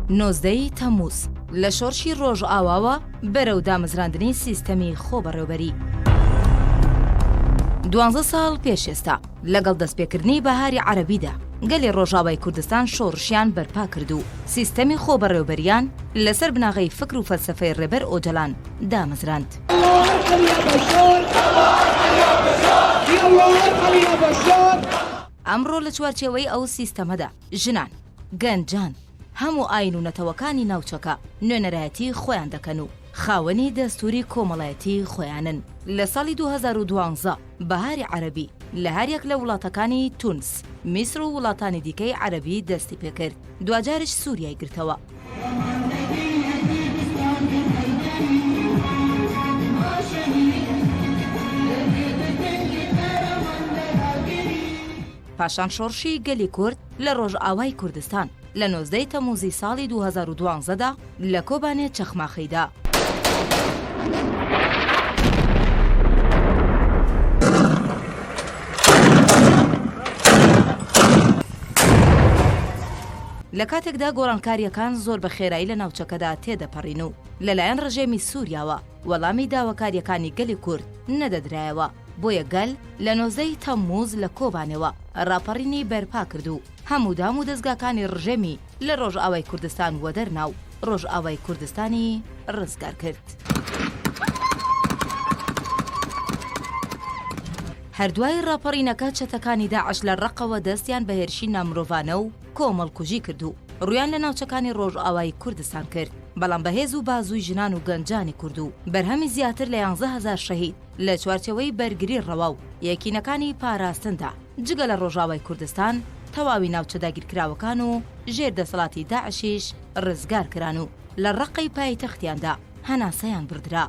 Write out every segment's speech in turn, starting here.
19 تەمووز لە شۆرشی ڕۆژئاواوە بەرەو دامەزراندنی سیستەمی خۆبەڕێوەبەری. 12 ساڵ پێش ئێستا لەگەڵ دەستپێکردنی بەهاری عەرەبیدا گەلی ڕۆژاوای کوردستان شۆڕشیان بەرپا کرد و سیستەمی خۆبەڕێوەبەریان لەسەر بناغەی فکر و فەلسەفەی ڕێبەر ئۆجەلان دامەزراند. ئەمڕۆ لە چوارچێوەی ئەو سیستەمەدا ژنان، گەنجان، هەموو ئاین و نەتەوەکانی ناوچەکە نوێنەرایەتی خۆیان دەکەن و خاوەنی دەستوری کۆمەڵایەتی خۆیانن. لە ساڵی 2012 بەهاری عەرەبی لە هەریەک لە وڵاتەکانی تونس، میسر و وڵاتانی دیکەی عەرەبی دەستی پێکرد. دوجارش سووریای گرتەوە. پاشان شۆڕشی گەلی کورد لە ڕۆژئاوای کوردستان لە 19 تەمووزی ساڵی 2012دا لە کۆبانێ چەخماخەیدا. لە کاتێکدا گۆڕانکاریەکان زۆر بە خێرایی لە ناوچەکەدا تێدەپەڕین و لەلایەن ڕژێمی سووریاوە وەڵامی داواکاریەکانی گەلی کورد نەدەدرایەوە. بۆیە گەل لە 19 تەمووز لە کۆبانەوە ڕاپەڕینی بەرپا کرد و هەموو دام و دەستگاکانی ڕژێمی لە ڕۆژئاوای کوردستان وەدەرناو ڕۆژئاوای کوردستانی ڕزگار کرد. هەردوای ڕاپەڕینەکە چەتەکانی داعش لە ڕقەوە دەستیان بە هێرشی نامرۆڤانە و کۆمەڵکوژی کرد و ڕویان لە ناوچەکانی ڕۆژئاوای کوردستان کرد. بەڵام بەهێز و بازووی ژنان و گەنجانی کورد و بەرهەمی زیاتر لە 11,000 شەهید لە چوارچەوەی بەرگری ڕەوا و یەکینەکانی پاراستندا جگە لە ڕۆژئاوای کوردستان تەواوی ناوچە داگیرکراوەکان و ژێر دەسەڵاتی داعشیش ڕزگار کران و لە ڕقەی پایتەختیاندا هەناسەیان بردرا.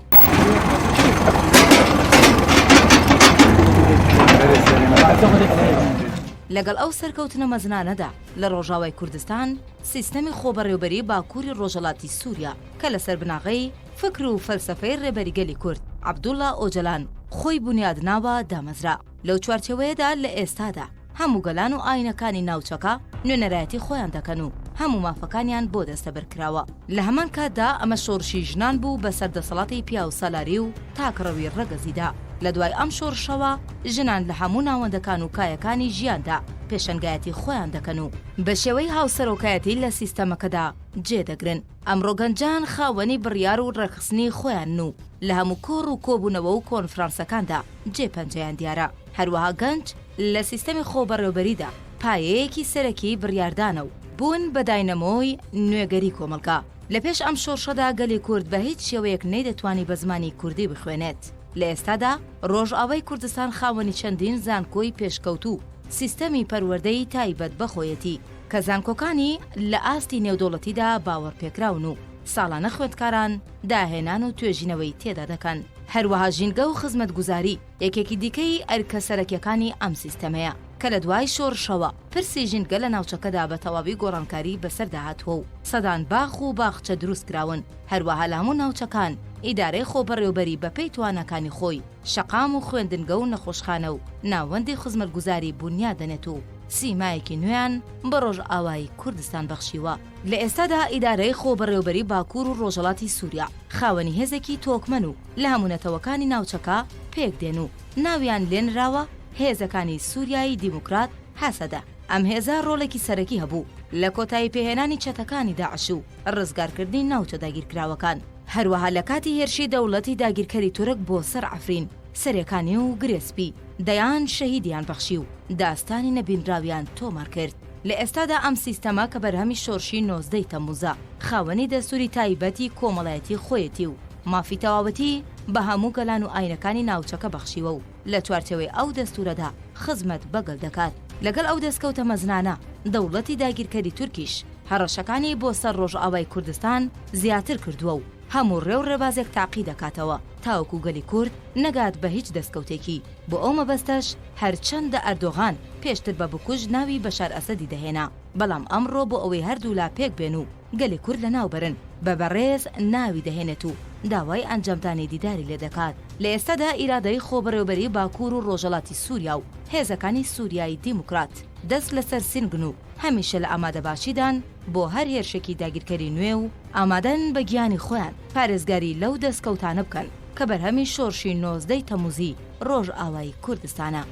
لەگەڵ ئەو سەرکەوتنە مەزنانەدا لە ڕۆژئاوای کوردستان سیستەمی خۆبەڕێوەبەری باکووری ڕۆژهەڵاتی سووریا کە لەسەر بناغەی فکر و فەلسەفەی ڕێبەری گەلی کورد عەبدوڵڵا ئۆجەلان خۆی بونیادناوە دامەزرا. لەو چوارچێوەیەدا لە ئێستادا هەموو گەلان و ئاینەکانی ناوچەکە نوێنەرایەتی خۆیان دەکەن و هەموو مافەکانیان بۆ دەستەبەرکراوە. لە هەمان کاتدا ئەمە شۆڕشی ژنان بوو بەسەر دەسەڵاتی پیا و سەلاری و تاکڕەوی ڕەگەزیدا. لە دوای ئەم شۆڕشەوە ژنان لە هەموو ناوەندەکان و کایەکانی ژیاندا پێشەنگایەتی خۆیان دەکەن و بە شێوەی هاوسەرۆکایەتی لە سیستەمەکەدا جێدەگرن. ئەمڕۆ گەنجان خاوەنی بڕیار و ڕێکخستنی خۆیان و لە هەموو کۆڕ و کۆبوونەوە و کۆنفرانسەکاندا جێپەنجەیان دیارە. هەروەها گەنج لە سیستەمی خۆبەڕێوەبەریدا پایەیەکی سەرەکی بڕیاردانە و بوون بە داینەمۆی نوێگەری کۆمەڵگا. لە پێش ئەم شۆڕشەدا گەلی کورد بە هیچ شێوەیەک نەیدەتوانی بە زمانی کوردی بخوێنێت. لە ئێستادا ڕۆژئاوای کوردستان خاوەنی چەندین زانکۆی پێشکەوتوو سیستەمی پەروەردەی تایبەت بەخۆیەتی کە زانکۆکانی لە ئاستی نێودوڵەتیدا باوەڕپێکراون و ساڵانە خوێندکاران داهێنان و توێژینەوەی تێدا دەکەن. هەروەها ژینگە و خزمەتگوزاری یەکێکی دیکەی ئەرکە سەرەکیەکانی ئەم سیستەمەیە کە لە دوای شۆڕشەوە پرسی ژینگە لە ناوچەکەدا بە تەواوی گۆڕانکاری بەسەرداهاتوە و سەدان باخ و باخچە دروست کراون. هەروەها لە هەموو ناوچەکان ئیدارەی خۆبەڕێوەبەری بەپێی توانەکانی خۆی شەقام و خوێندنگە و نەخۆشخانە و ناوەندی خزمەتگوزاری بونیادەنێت و سیمایەکی نوێیان بە ڕۆژئاوای کوردستان بەخشیوە. لە ئێستادا ئیدارەی خۆبەڕێوەبەری باکوور و ڕۆژهەڵاتی سووریا خاوەنی هێزێکی تۆکمەن و لە هەموو نەتەوەکانی ناوچەکە پێک دێن و ناویان لێنراوە هێزەکانی سووریایی دیموکرات هەسەدا. ئەم هێزە ڕۆڵێکی سەرەکی هەبوو لە کۆتایی پێهێنانی چەتەکانی داعش و ڕزگارکردنی ناوچە داگیرکراوەکان. هەروەها لە کاتی هێرشی دەوڵەتی داگیرکەری تورک بۆ سەر عەفرین سەرەکانی و گرێسپی دەیان شەهیدیان بەخشی و داستانی نەبینراویان تۆمار کرد. لە ئێستادا ئەم سیستەمە کە بەرهەمی شۆڕشی 19 تەمووزە خاوەنی دەستوری تایبەتی کۆمەڵایەتی خۆیەتی و مافی تەواوەتی بە هەموو گەلان و ئاینەکانی ناوچەکە بەخشیوە و لە چوارچەوەی ئەو دەستورەدا خزمەت بەگەڵ دەکات. لەگەڵ ئەو دەستکەوتە مەزنانە دەوڵەتی داگیرکەری تورکیش هەڕەشەکانی بۆ سەر ڕۆژئاوای کوردستان زیاتر کردووە و هەموو ڕێو ڕێبازێک تاقی دەکاتەوە تاوەکو گەلی کورد نەگات بە هیچ دەستکەوتێکی. بۆ ئەو مەبەستەش هەرچەندە ئەردۆغان پێشتر بە بکوژ ناوی بەشار ئەسەدی دەهێنا، بەڵام ئەمڕۆ بۆ ئەوەی هەردوو لا پێک بێن و گەلی کورد لە ناوبەرن بە بەڕێز ناوی دەهێنێت و داوای ئەنجامدانی دیداری لێ دەکات. لە ئێستادا ئیرادەی خۆبەڕێوەبەری باکوور و ڕۆژهەڵاتی سووریا و هێزەکانی سووریایی دیموکرات دەست لەسەر سینگن و هەمیشە لە ئامادە باشیدان بۆ هەر هێرشێکی داگیرکەری نوێ و ئامادەن بە گیانی خۆیان پارێزگاری لەو دەستکەوتانە بکەن کە بەرهەمی شۆڕشی 19 تەموزی ڕۆژ ئاوای کوردستانە.